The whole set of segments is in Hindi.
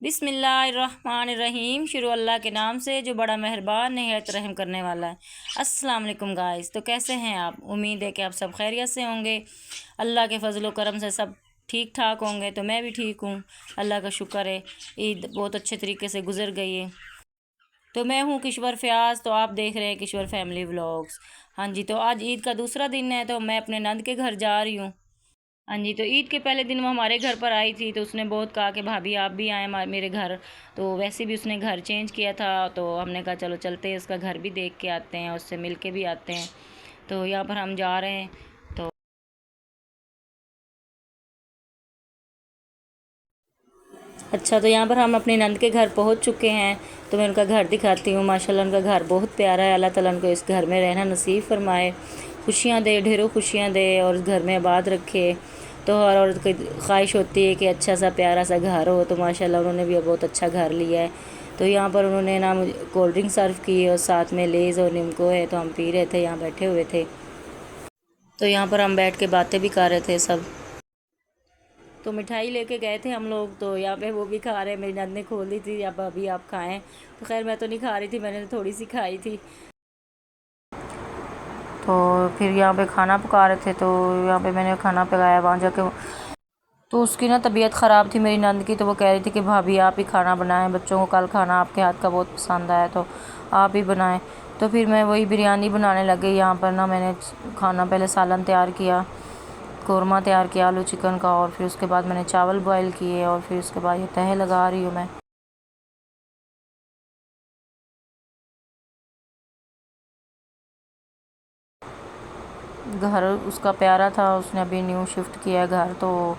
बिस्मिल्लाहिर्रहमानिर्रहीम। शुरू अल्लाह के नाम से जो बड़ा मेहरबान नहायत रहम करने वाला है। अस्सलाम वालेकुम गाइस। तो कैसे हैं आप? उम्मीद है कि आप सब खैरियत से होंगे। अल्लाह के फजल व करम से सब ठीक ठाक होंगे। तो मैं भी ठीक हूँ, अल्लाह का शुक्र है। ईद बहुत अच्छे तरीके से गुजर गई है। तो मैं हूँ किश्वर फयाज, तो आप देख रहे हैं किश्वर फैमिली व्लॉग्स। हाँ जी, तो आज ईद का दूसरा दिन है, तो मैं अपने नंद के घर जा रही हूँ। हाँ जी, तो ईद के पहले दिन वो हमारे घर पर आई थी, तो उसने बहुत कहा कि भाभी आप भी आए मेरे घर। तो वैसे भी उसने घर चेंज किया था, तो हमने कहा चलो चलते हैं, उसका घर भी देख के आते हैं, उससे मिल के भी आते हैं। तो यहाँ पर हम जा रहे हैं। तो अच्छा, तो यहाँ पर हम अपनी नंद के घर पहुँच चुके हैं। तो मैं उनका घर दिखाती हूँ। माशाल्लाह उनका घर बहुत प्यारा है। अल्लाह ताला उनको इस घर में रहना नसीब फरमाए, खुशियाँ दे, ढेरों खुशियाँ दे और इस घर में आबाद रखे। तो हर औरत की ख्वाहिश होती है कि अच्छा सा प्यारा सा घर हो। तो माशाल्लाह उन्होंने भी बहुत अच्छा घर लिया है। तो यहाँ पर उन्होंने ना मुझे कोल्ड ड्रिंक सर्व की और साथ में लेज़ और निम्को है, तो हम पी रहे थे, यहाँ बैठे हुए थे। तो यहाँ पर हम बैठ के बातें भी कर रहे थे सब। तो मिठाई लेके गए थे हम लोग, तो यहाँ पे वो भी खा रहे हैं। मेरी नंद ने खोल दी थी, अब अभी आप खाएं। तो खैर मैं तो नहीं खा रही थी, मैंने तो थोड़ी सी खाई थी। तो फिर यहाँ पे खाना पका रहे थे, तो यहाँ पे मैंने खाना पकाया वहाँ जाके। तो उसकी ना तबीयत ख़राब थी मेरी नंद की, तो वो कह रही थी कि भाभी आप ही खाना बनाएं, बच्चों को कल खाना आपके हाथ का बहुत पसंद आया, तो आप ही बनाएं। तो फिर मैं वही बिरयानी बनाने लग गई। यहाँ पर ना मैंने खाना पहले सालन तैयार किया, कौरमा तैयार किया आलू चिकन का, और फिर उसके बाद मैंने चावल बॉयल किए, और फिर उसके बाद ये तह लगा रही हूँ मैं। घर उसका प्यारा था, उसने अभी न्यू शिफ्ट किया है घर, तो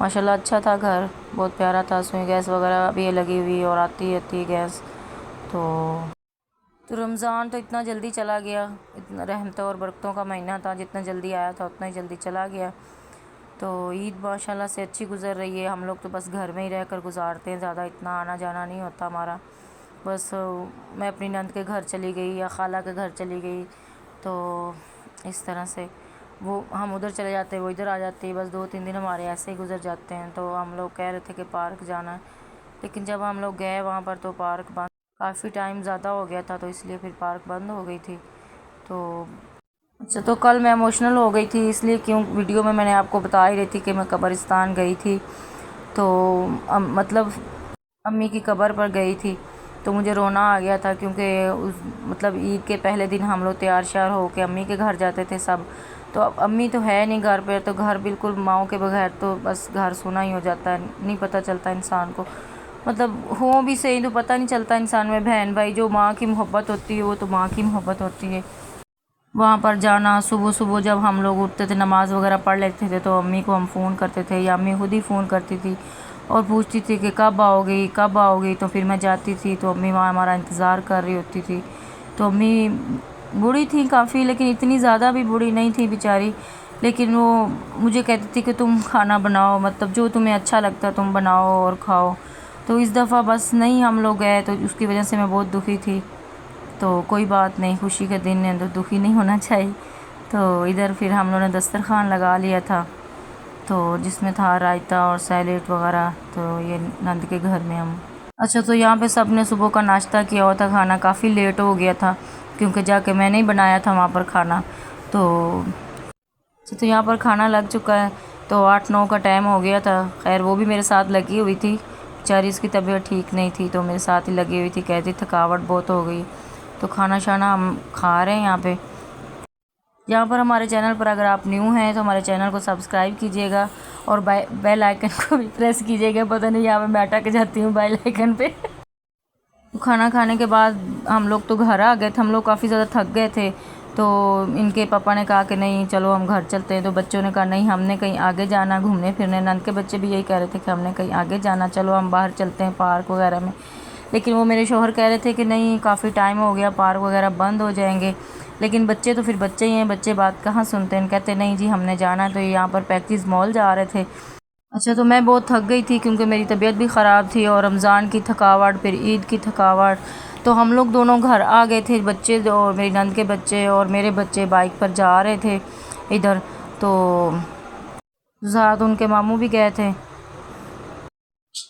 माशाल्लाह अच्छा था घर, बहुत प्यारा था। उसमें गैस वगैरह भी लगी हुई और आती रहती है गैस। तो रमज़ान तो इतना जल्दी चला गया, इतना रहमतों और बरकतों का महीना था, जितना जल्दी आया था उतना ही जल्दी चला गया। तो ईद माशाल्लाह से अच्छी गुजर रही है। हम लोग तो बस घर में ही रहकर गुजारते हैं, ज़्यादा इतना आना जाना नहीं होता हमारा। बस मैं अपनी नंद के घर चली गई या खाला के घर चली गई, तो इस तरह से वो हम उधर चले जाते, वो इधर आ जाती है। बस 2-3 दिन हमारे ऐसे ही गुजर जाते हैं। तो हम लोग कह रहे थे कि पार्क जाना है, लेकिन जब हम लोग गए वहाँ पर तो पार्क बंद, काफ़ी टाइम ज़्यादा हो गया था, तो इसलिए फिर पार्क बंद हो गई थी। तो अच्छा, तो कल मैं इमोशनल हो गई थी, इसलिए क्यों वीडियो में मैंने आपको बता ही रही थी कि मैं कब्रिस्तान गई थी। तो मतलब अम्मी की कब्र पर गई थी, तो मुझे रोना आ गया था, क्योंकि उस मतलब ईद के पहले दिन हम लोग तैयार श्यार हो के अम्मी के घर जाते थे सब। तो अब अम्मी तो है नहीं घर पे, तो घर बिल्कुल माओ के बगैर तो बस घर सुना ही हो जाता है, नहीं पता चलता इंसान को। मतलब हो भी सही तो पता नहीं चलता इंसान में बहन भाई, जो माँ की मोहब्बत होती है वो तो माँ की मोहब्बत होती है। वहाँ पर जाना, सुबह सुबह जब हम लोग उठते थे, नमाज़ वगैरह पढ़ लेते थे, तो अम्मी को हम फ़ोन करते थे या अम्मी खुद ही फ़ोन करती थी और पूछती थी कि कब आओगी कब आओगी। तो फिर मैं जाती थी, तो अम्मी वहाँ हमारा इंतज़ार कर रही होती थी। तो अम्मी बूढ़ी थी काफ़ी, लेकिन इतनी ज़्यादा भी बूढ़ी नहीं थी बेचारी। लेकिन वो मुझे कहती थी कि तुम खाना बनाओ, मतलब जो तुम्हें अच्छा लगता तुम बनाओ और खाओ। तो इस दफ़ा बस नहीं हम लोग गए, तो उसकी वजह से मैं बहुत दुखी थी। तो कोई बात नहीं, खुशी के दिन है तो दुखी नहीं होना चाहिए। तो इधर फिर हम लोगों ने दस्तरखान लगा लिया था, तो जिसमें था रायता और सैलेड वगैरह। तो ये नंद के घर में हम अच्छा, तो यहाँ पे सब ने सुबह का नाश्ता किया हुआ था, खाना काफ़ी लेट हो गया था, क्योंकि जाके मैंने ही बनाया था वहाँ पर खाना। तो अच्छा, तो यहाँ पर खाना लग चुका है, तो 8-9 का टाइम हो गया था। खैर वो भी मेरे साथ लगी हुई थी, बेचारी उसकी तबीयत ठीक नहीं थी, तो मेरे साथ ही लगी हुई थी, कहती थकावट बहुत हो गई। तो खाना शाना हम खा रहे हैं यहाँ पे। यहाँ पर हमारे चैनल पर अगर आप न्यू हैं तो हमारे चैनल को सब्सक्राइब कीजिएगा और बेल आइकन को भी प्रेस कीजिएगा। पता नहीं यहाँ पे मैं अटक जाती हूँ बेल आइकन पे। तो खाना खाने के बाद हम लोग तो घर आ गए थे, हम लोग काफ़ी ज़्यादा थक गए थे। तो इनके पापा ने कहा कि नहीं चलो हम घर चलते हैं, तो बच्चों ने कहा नहीं हमने कहीं आगे जाना घूमने फिरने। नंद के बच्चे भी यही कह रहे थे कि हमने कहीं आगे जाना, चलो हम बाहर चलते हैं पार्क वगैरह में। लेकिन वो मेरे शौहर कह रहे थे कि नहीं काफ़ी टाइम हो गया, पार्क वगैरह बंद हो जाएंगे। लेकिन बच्चे तो फिर बच्चे ही हैं, बच्चे बात कहाँ सुनते हैं। कहते नहीं जी हमने जाना है। तो ये यहाँ पर पैकेज मॉल जा रहे थे। अच्छा, तो मैं बहुत थक गई थी, क्योंकि मेरी तबीयत भी ख़राब थी और रमज़ान की थकावट, फिर ईद की थकावट। तो हम लोग दोनों घर आ गए थे, बच्चे और मेरी नंद के बच्चे और मेरे बच्चे बाइक पर जा रहे थे इधर। तो साथ उनके मामू भी गए थे।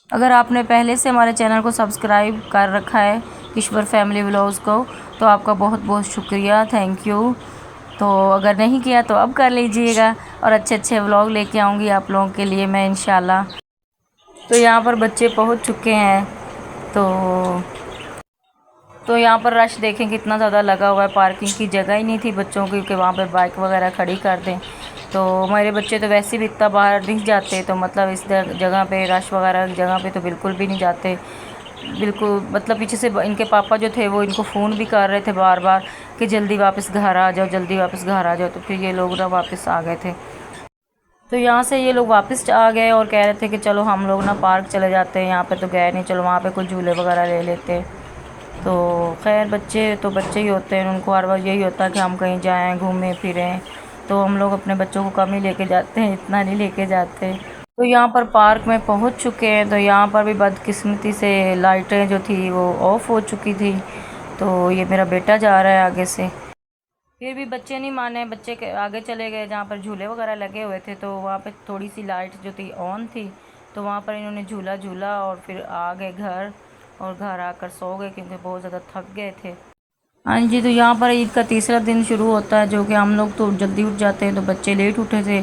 अगर आपने पहले से हमारे चैनल को सब्सक्राइब कर रखा है ईश्वर फैमिली व्लॉग्स को, तो आपका बहुत बहुत शुक्रिया, थैंक यू। तो अगर नहीं किया तो अब कर लीजिएगा, और अच्छे अच्छे व्लॉग लेके आऊँगी आप लोगों के लिए मैं इंशाल्लाह। तो यहाँ पर बच्चे पहुँच चुके हैं। तो यहाँ पर रश देखें कितना ज़्यादा लगा हुआ है, पार्किंग की जगह ही नहीं थी बच्चों की कि वहाँ पर बाइक वगैरह खड़ी कर दें। तो मेरे बच्चे तो वैसे भी इतना बाहर नहीं जाते, तो मतलब इस जगह पे रश वगैरह की जगह पे तो बिल्कुल भी नहीं जाते। बिल्कुल मतलब पीछे से इनके पापा जो थे वो इनको फ़ोन भी कर रहे थे बार बार कि जल्दी वापस घर आ जाओ, जल्दी वापस घर आ जाओ। तो फिर ये लोग ना वापस आ गए थे। तो यहाँ से ये लोग वापस आ गए और कह रहे थे कि चलो हम लोग ना पार्क चले जाते हैं, यहाँ पे तो गए नहीं, चलो वहाँ पे कुछ झूले वगैरह ले लेते। तो खैर बच्चे तो बच्चे ही होते हैं, उनको हर बार यही होता है कि हम कहीं जाएं घूमें फिरें। तो हम लोग अपने बच्चों को कम ही लेके जाते हैं, इतना नहीं लेके जाते। तो यहाँ पर पार्क में पहुँच चुके हैं। तो यहाँ पर भी बदकिस्मती से लाइटें जो थी वो ऑफ़ हो चुकी थी। तो ये मेरा बेटा जा रहा है आगे से, फिर भी बच्चे नहीं माने, बच्चे के आगे चले गए जहाँ पर झूले वगैरह लगे हुए थे। तो वहाँ पे थोड़ी सी लाइट जो थी ऑन थी, तो वहाँ पर इन्होंने झूला झूला और फिर आ गए घर, और घर आकर सो गए क्योंकि बहुत ज़्यादा थक गए थे। हाँ जी, तो यहाँ पर ईद का तीसरा दिन शुरू होता है, जो कि हम लोग तो जल्दी उठ जाते हैं, तो बच्चे लेट उठे थे।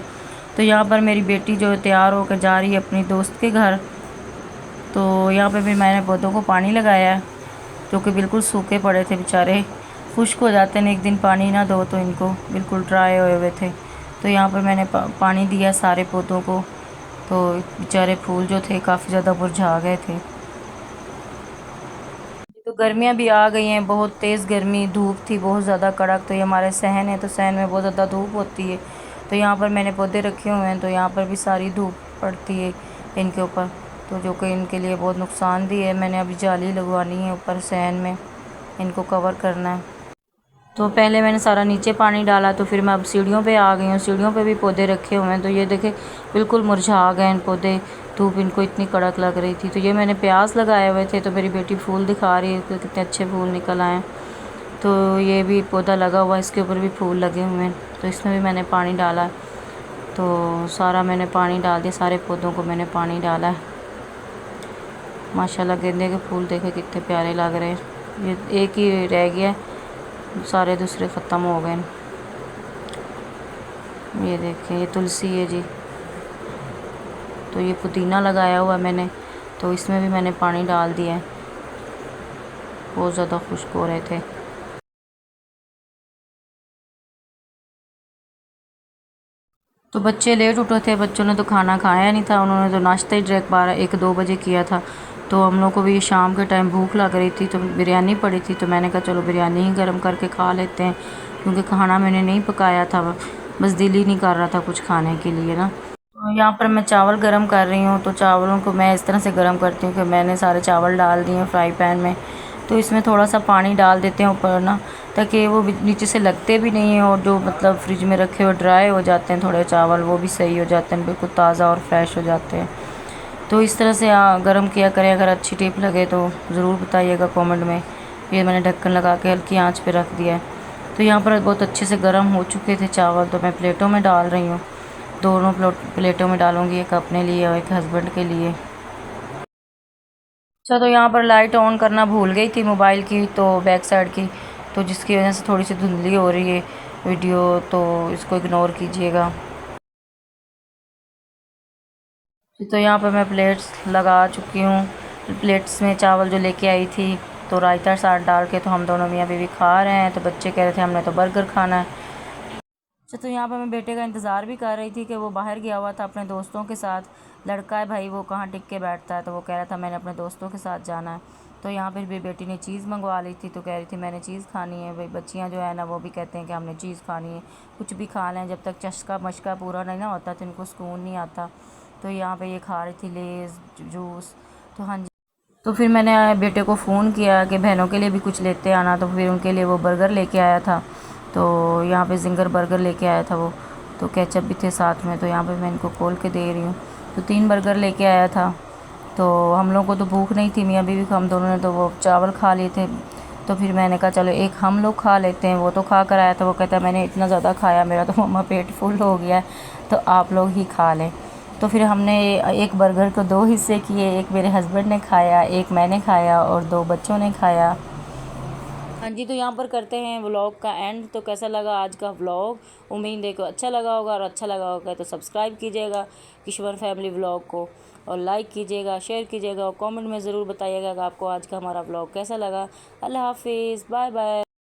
तो यहाँ पर मेरी बेटी जो तैयार होकर जा रही है अपनी दोस्त के घर। तो यहाँ पे फिर मैंने पौधों को पानी लगाया है, जो कि बिल्कुल सूखे पड़े थे, बेचारे खुश्क हो जाते हैं एक दिन पानी ना दो तो, इनको बिल्कुल ड्राई हुए हुए थे। तो यहाँ पर मैंने पानी दिया सारे पौधों को। तो बेचारे फूल जो थे काफ़ी ज़्यादा मुरझा गए थे। तो गर्मियाँ भी आ गई हैं, बहुत तेज़ गर्मी, धूप थी बहुत ज़्यादा कड़क। तो ये हमारे सहन है, तो सहन में बहुत ज़्यादा धूप होती है। तो यहाँ पर मैंने पौधे रखे हुए हैं, तो यहाँ पर भी सारी धूप पड़ती है इनके ऊपर, तो जो कि इनके लिए बहुत नुकसानदेह है। मैंने अभी जाली लगवानी है ऊपर सहन में, इनको कवर करना है। तो पहले मैंने सारा नीचे पानी डाला, तो फिर मैं अब सीढ़ियों पे आ गई हूँ। सीढ़ियों पे भी पौधे रखे हुए हैं। तो ये देखे बिल्कुल मुरझा गए हैं पौधे, धूप इनको इतनी कड़क लग रही थी। तो ये मैंने प्याज लगाए हुए थे, तो मेरी बेटी फूल दिखा रही है कि कितने अच्छे फूल निकल आए। तो ये भी पौधा लगा हुआ है, इसके ऊपर भी फूल लगे हुए हैं, तो इसमें भी मैंने पानी डाला। तो सारा मैंने पानी डाल दिया, सारे पौधों को मैंने पानी डाला है। माशाल्लाह गेंदे के फूल देखे कितने प्यारे लग रहे हैं। ये एक ही रह गया, सारे दूसरे ख़त्म हो गए। ये देखें, ये तुलसी है जी। तो ये पुदीना लगाया हुआ मैंने, तो इसमें भी मैंने पानी डाल दिया है, बहुत ज़्यादा खुश्क हो रहे थे। तो बच्चे लेट उठे थे, बच्चों ने तो खाना खाया नहीं था, उन्होंने तो नाश्ता ही डायरेक्ट 12-1-2 बजे किया था। तो हम लोग को भी शाम के टाइम भूख लग रही थी, तो बिरयानी पड़ी थी, तो मैंने कहा चलो बिरयानी ही गर्म करके खा लेते हैं, क्योंकि खाना मैंने नहीं पकाया था, बस दिल ही नहीं कर रहा था कुछ खाने के लिए ना। तो यहाँ पर मैं चावल गरम कर रही हूँ। तो चावलों को मैं इस तरह से गरम करती हूँ कि मैंने सारे चावल डाल दिए फ्राई पैन में। तो इसमें थोड़ा सा पानी डाल देते हैं ऊपर ना, ताकि वो नीचे से लगते भी नहीं हैं, और जो मतलब फ्रिज में रखे हुए ड्राई हो जाते हैं थोड़े चावल, वो भी सही हो जाते हैं, बिल्कुल ताज़ा और फ्रेश हो जाते हैं। तो इस तरह से गरम किया करें। अगर अच्छी टिप लगे तो ज़रूर बताइएगा कमेंट में। ये मैंने ढक्कन लगा के हल्की आंच पे रख दिया है। तो यहाँ पर बहुत अच्छे से गर्म हो चुके थे चावल, तो मैं प्लेटों में डाल रही हूँ। दोनों प्लेटों में डालूँगी, एक अपने लिए और एक हस्बैंड के लिए। अच्छा, तो यहाँ पर लाइट ऑन करना भूल गई थी मोबाइल की, तो बैक साइड की, तो जिसकी वजह से थोड़ी सी धुंधली हो रही है वीडियो, तो इसको इग्नोर कीजिएगा। तो यहाँ पर मैं प्लेट्स लगा चुकी हूँ। प्लेट्स में चावल जो लेके आई थी, तो रायता साथ डाल के, तो हम दोनों मियाँ बीवी खा रहे हैं। तो बच्चे कह रहे थे हमने तो बर्गर खाना है। अच्छा, तो यहाँ पर मैं बेटे का इंतज़ार भी कर रही थी कि वो बाहर गया हुआ था अपने दोस्तों के साथ। लड़का है भाई, वो कहाँ टिक के बैठता है, तो वो कह रहा था मैंने अपने दोस्तों के साथ जाना है। तो यहाँ पर भी बेटी ने चीज़ मंगवा ली थी, तो कह रही थी मैंने चीज़ खानी है। भाई बच्चियाँ जो है ना, वो भी कहते हैं कि हमने चीज़ खानी है, कुछ भी खा लें, जब तक चस्का मशका पूरा नहीं ना होता तो इनको सुकून नहीं आता। तो यहाँ पे ये खा रही थी लेज़ जूस। तो हाँ जी, तो फिर मैंने बेटे को फ़ोन किया कि बहनों के लिए भी कुछ लेते आना, तो फिर उनके लिए वो बर्गर लेके आया था। तो यहाँ पे जिंगर बर्गर लेके आया था वो, तो केचप भी थे साथ में। तो यहाँ पे मैं इनको खोल के दे रही हूँ। तो 3 बर्गर लेके आया था। तो हम लोग को तो भूख नहीं थी, मियाँ बीवी हम दोनों ने तो वो चावल खा लिए थे। तो फिर मैंने कहा चलो एक हम लोग खा लेते हैं। वो तो खा कर आया था, वो कहता मैंने इतना ज़्यादा खाया, मेरा तो मम्मा पेट फुल हो गया है, तो आप लोग ही खा लें। तो फिर हमने एक बर्गर को दो हिस्से किए, एक मेरे हस्बैंड ने खाया, एक मैंने खाया और दो बच्चों ने खाया। हाँ जी, तो यहाँ पर करते हैं व्लॉग का एंड। तो कैसा लगा आज का व्लॉग? उम्मीद है कि अच्छा लगा होगा, और अच्छा लगा होगा तो सब्सक्राइब कीजिएगा किश्वर फैमिली व्लॉग को, और लाइक कीजिएगा, शेयर कीजिएगा, और कमेंट में ज़रूर बताइएगा कि आपको आज का हमारा व्लॉग कैसा लगा। अल्लाह हाफिज़, बाय बाय।